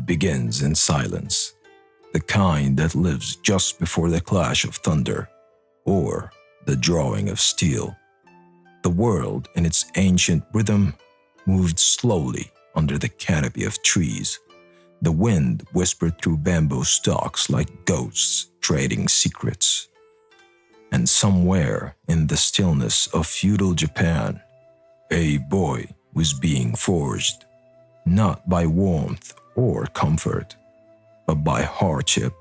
It begins in silence, the kind that lives just before the clash of thunder or the drawing of steel. The world, in its ancient rhythm, moved slowly under the canopy of trees. The wind whispered through bamboo stalks like ghosts trading secrets. And somewhere in the stillness of feudal Japan, a boy was being forged, not by warmth or comfort, but by hardship,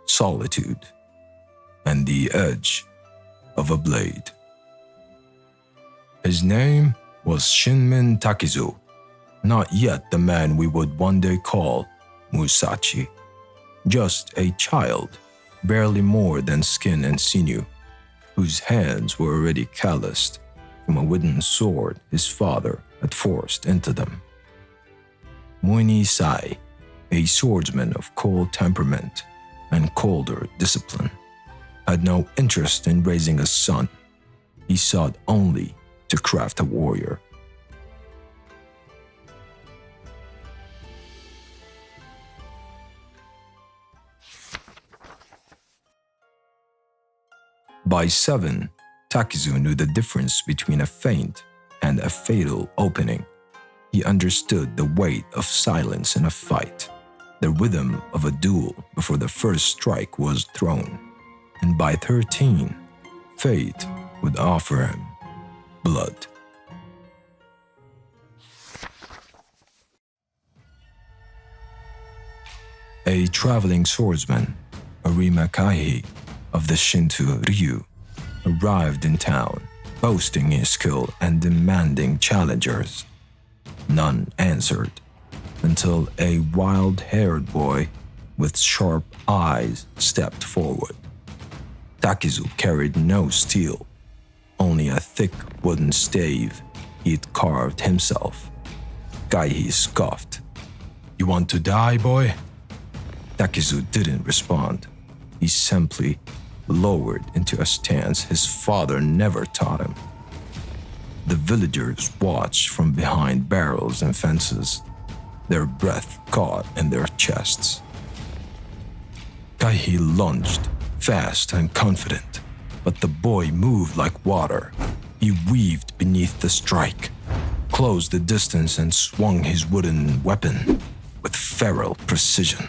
solitude, and the edge of a blade. His name was Shinmin Takizu, not yet the man we would one day call Musashi, just a child, barely more than skin and sinew, whose hands were already calloused from a wooden sword his father had forced into them. Moini Sai, a swordsman of cold temperament and colder discipline, had no interest in raising a son. He sought only to craft a warrior. By 7, Takizu knew the difference between a feint and a fatal opening. He understood the weight of silence in a fight, the rhythm of a duel before the first strike was thrown. And by 13, fate would offer him blood. A traveling swordsman, Arima Kaihi of the Shinto Ryu, arrived in town, boasting his skill and demanding challengers. None answered, until a wild-haired boy with sharp eyes stepped forward. Takizu carried no steel, only a thick wooden stave he'd carved himself. Kaihi scoffed. "You want to die, boy?" Takizu didn't respond. He simply lowered into a stance his father never taught him. The villagers watched from behind barrels and fences, their breath caught in their chests. Kaihi lunged, fast and confident, but the boy moved like water. He weaved beneath the strike, closed the distance and swung his wooden weapon with feral precision.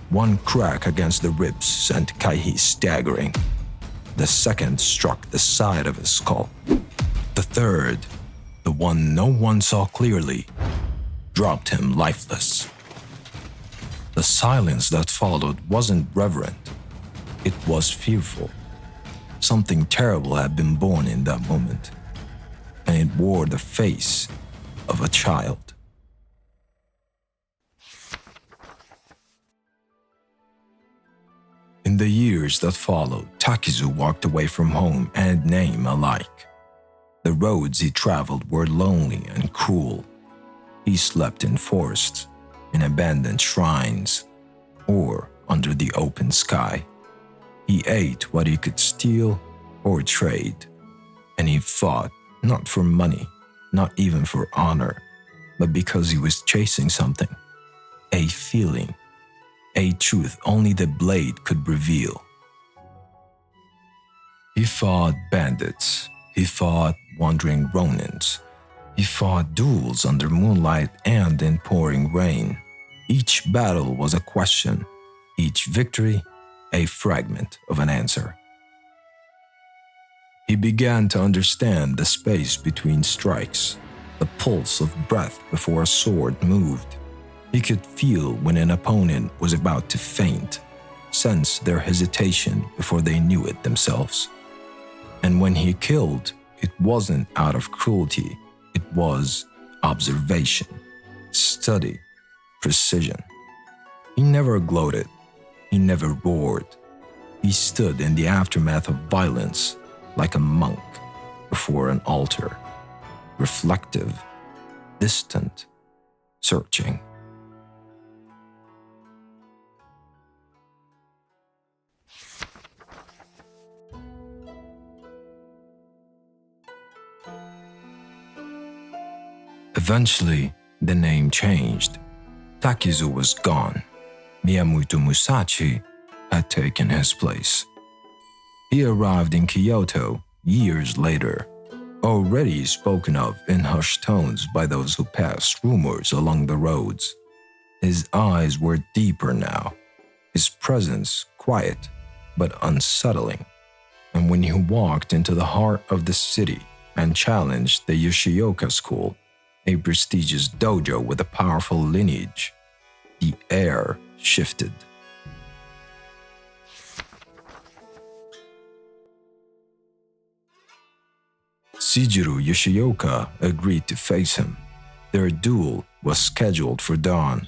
One crack against the ribs sent Kaihi staggering. The second struck the side of his skull. The third, the one no one saw clearly, dropped him lifeless. The silence that followed wasn't reverent. It was fearful. Something terrible had been born in that moment, and it wore the face of a child. In the years that followed, Takizu walked away from home and name alike. The roads he traveled were lonely and cruel. He slept in forests, in abandoned shrines, or under the open sky. He ate what he could steal or trade, and he fought not for money, not even for honor, but because he was chasing something, a feeling, a truth only the blade could reveal. He fought bandits, he fought wandering Ronins, he fought duels under moonlight and in pouring rain. Each battle was a question, each victory a fragment of an answer. He began to understand the space between strikes, the pulse of breath before a sword moved. He could feel when an opponent was about to faint, sense their hesitation before they knew it themselves. And when he killed, it wasn't out of cruelty, it was observation, study, precision. He never gloated, he never roared. He stood in the aftermath of violence like a monk before an altar, reflective, distant, searching. Eventually, the name changed. Takizu was gone. Miyamoto Musashi had taken his place. He arrived in Kyoto years later, already spoken of in hushed tones by those who passed rumors along the roads. His eyes were deeper now, his presence quiet but unsettling. And when he walked into the heart of the city and challenged the Yoshioka school, a prestigious dojo with a powerful lineage, the air shifted. Sijiro Yoshioka agreed to face him. Their duel was scheduled for dawn.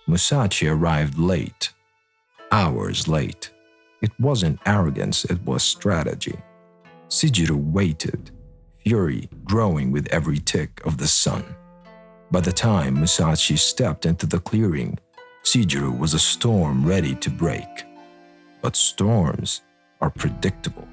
Musashi arrived late, hours late. It wasn't arrogance, it was strategy. Sijiro waited, fury growing with every tick of the sun. By the time Musashi stepped into the clearing, Sijiro was a storm ready to break. But storms are predictable.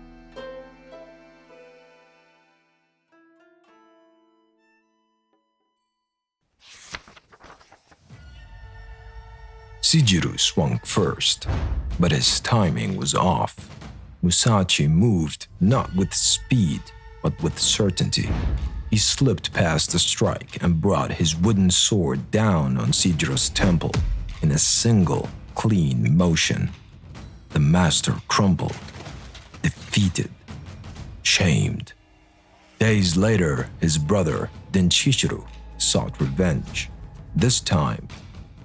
Sijiro swung first, but his timing was off. Musashi moved not with speed, but with certainty. He slipped past the strike and brought his wooden sword down on Sijiro's temple in a single, clean motion. The master crumbled, defeated, shamed. Days later, his brother, Denshishiro, sought revenge, this time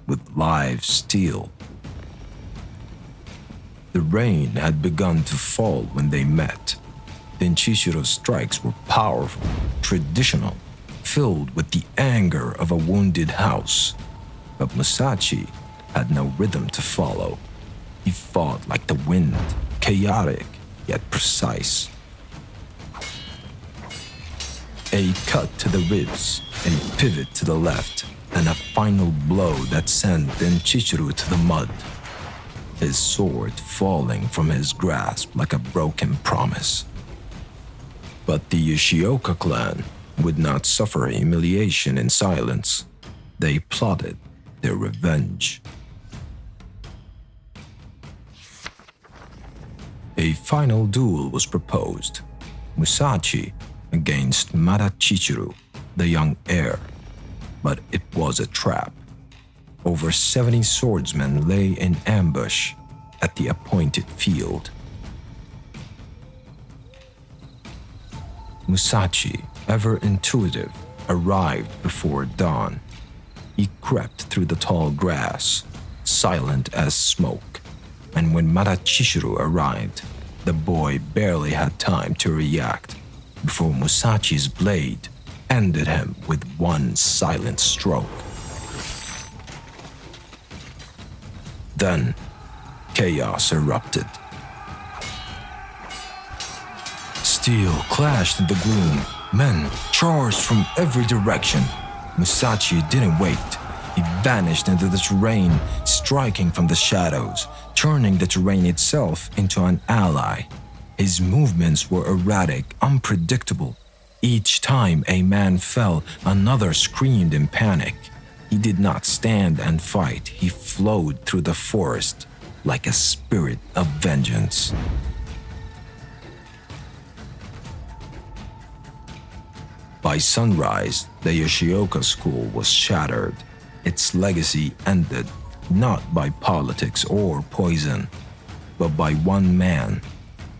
with live steel. The rain had begun to fall when they met. Denchishiro's strikes were powerful, traditional, filled with the anger of a wounded house. But Musashi had no rhythm to follow. He fought like the wind, chaotic yet precise. A cut to the ribs, a pivot to the left, and a final blow that sent Denshishiro to the mud, his sword falling from his grasp like a broken promise. But the Yoshioka clan would not suffer humiliation in silence. They plotted their revenge. A final duel was proposed, Musashi against Madachichiro, the young heir. But it was a trap. Over 70 swordsmen lay in ambush at the appointed field. Musashi, ever intuitive, arrived before dawn. He crept through the tall grass, silent as smoke, and when Madachichiro arrived, the boy barely had time to react before Musashi's blade ended him with one silent stroke. Then, chaos erupted. Steel clashed in the gloom. Men charged from every direction. Musashi didn't wait. He vanished into the terrain, striking from the shadows, turning the terrain itself into an ally. His movements were erratic, unpredictable. Each time a man fell, another screamed in panic. He did not stand and fight. He flowed through the forest like a spirit of vengeance. By sunrise, the Yoshioka school was shattered. Its legacy ended not by politics or poison, but by one man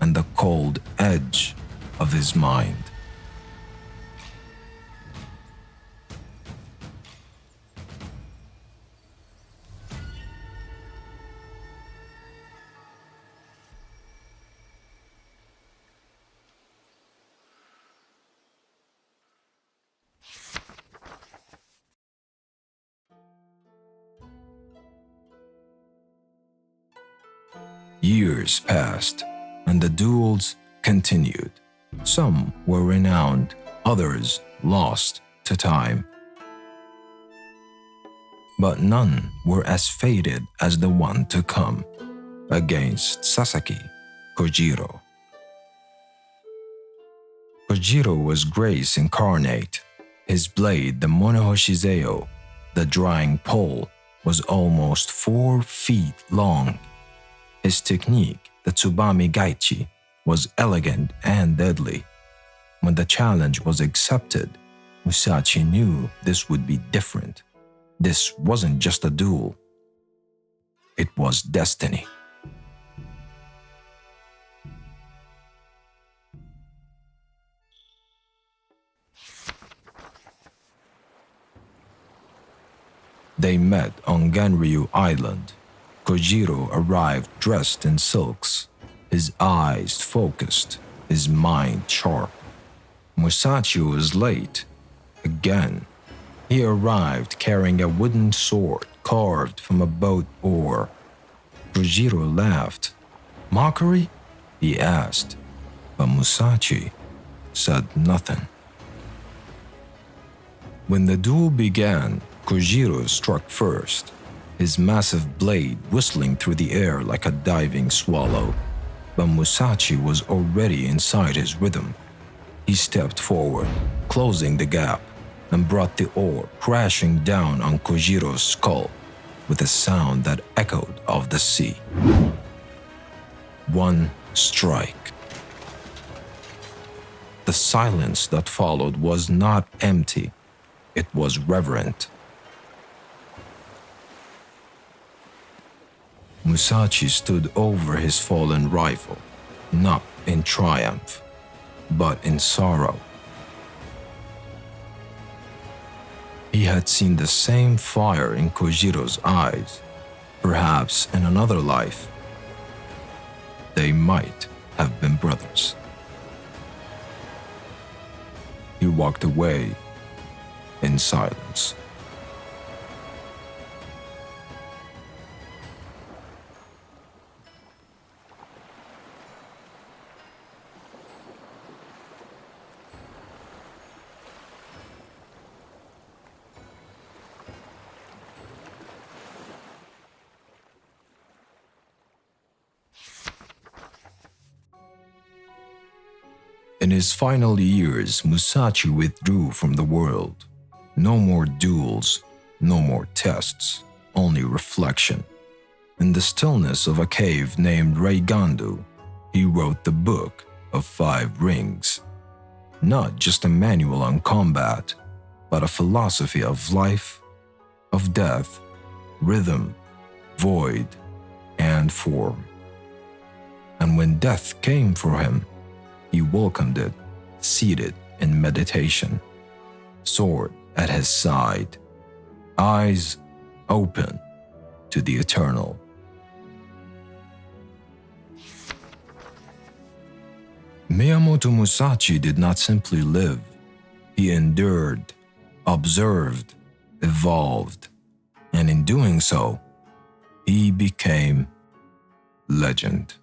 and the cold edge of his mind. Years passed, and the duels continued. Some were renowned, others lost to time. But none were as fated as the one to come, against Sasaki Kojiro. Kojiro was grace incarnate. His blade, the Monohoshizeo, the drying pole, was almost 4 feet long. His technique, the Tsubame Gaichi, was elegant and deadly. When the challenge was accepted, Musashi knew this would be different. This wasn't just a duel. It was destiny. They met on Ganryu Island. Kojiro arrived dressed in silks, his eyes focused, his mind sharp. Musashi was late. Again, he arrived carrying a wooden sword carved from a boat oar. Kojiro laughed. Mockery? He asked, but Musashi said nothing. When the duel began, Kojiro struck first, his massive blade whistling through the air like a diving swallow. But Musashi was already inside his rhythm. He stepped forward, closing the gap, and brought the oar crashing down on Kojiro's skull with a sound that echoed of the sea. One strike. The silence that followed was not empty. It was reverent. Musashi stood over his fallen rival, not in triumph, but in sorrow. He had seen the same fire in Kojiro's eyes. Perhaps in another life, they might have been brothers. He walked away in silence. In his final years, Musashi withdrew from the world. No more duels, no more tests, only reflection. In the stillness of a cave named Reigandu, he wrote the Book of 5 Rings. Not just a manual on combat, but a philosophy of life, of death, rhythm, void, and form. And when death came for him, he welcomed it, seated in meditation, sword at his side, eyes open to the eternal. Miyamoto Musashi did not simply live. He endured, observed, evolved, and in doing so, he became legend.